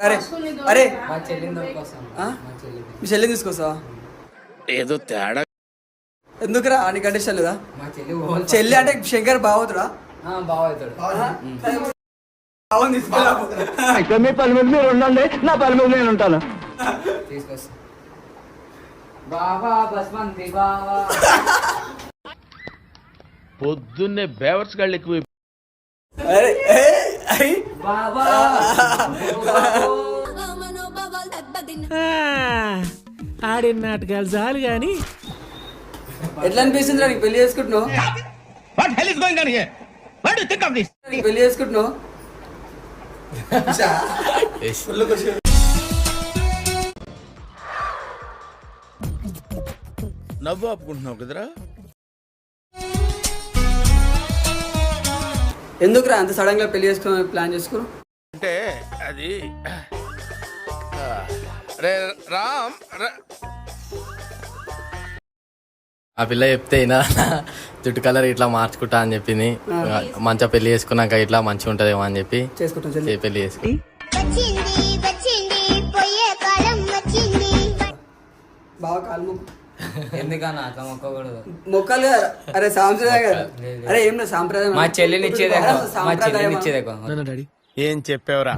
అరే అరే మా చెల్లిని మీ చెల్లిని తీసుకొస్తావా? ఏదో తేడా. ఎందుకురా అని కండిషన్ లేదా? మా చెల్లి చెల్లి అంటే శంకర్ బావతురా? బావ అవుతాడు. బావని తీసుకెళ్ళా మీ పని మీద మీరు ఉండండి, నా పని మీద నేను ఉంటాను. తీసుకొస్తా. బావా బస్మంతి బావా. పొద్దున్నే బేవర్స్ గాళ్ళు ఎక్కువ. అరే అరే బావా ఆడిన నాటకాలు చాలు గాని ఎట్లా అనిపిస్తుంది నీకు పెళ్లి చేసుకుంటున్నావు? నీకు పెళ్లి చేసుకుంటున్నావు? నవ్వు ఆపుకుంటున్నావు కదరా. ఎందుకురా అంత సడన్ గా పెళ్లి చేసుకుని ప్లాన్ చేసుకో? అంటే అది రే రామ్ ఆ పిల్ల చెప్తే అయినా జుట్టు కలర్ ఇట్లా మార్చుకుంటా అని చెప్పింది. మంచిగా పెళ్లి చేసుకున్నాక ఇట్లా మంచిగా ఉంటదేమో అని చెప్పి చేసుకుంటాం. పెళ్లి చేసుకుని బాగా కాలు మొక్కు. ఎందుకన్నా అట్లా మొక్కకూడదు. మొక్కలు కదా. అరే సాంప్రదాయం కదా. అరే ఏం లేదు సాంప్రదాయం. మా చెల్లిని ఇచ్చేదే డాడీ ఏం చెప్పావురా?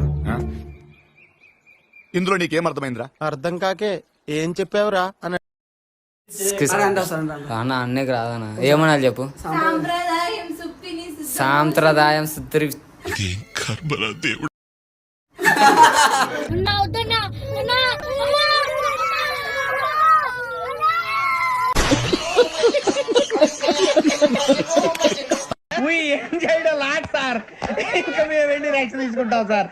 ఇందులో నీకేం అర్థమైందిరా? అర్థం కాకే ఏం చెప్పావురా అని అన్న అన్నకి రాదన్న. ఏమన్నా చెప్పు. సాంప్రదాయం సుత్రి ఏం చేయడం లాట్ సార్, ఇంకా మేము వెళ్ళి నెక్స్ట్ తీసుకుంటాం సార్.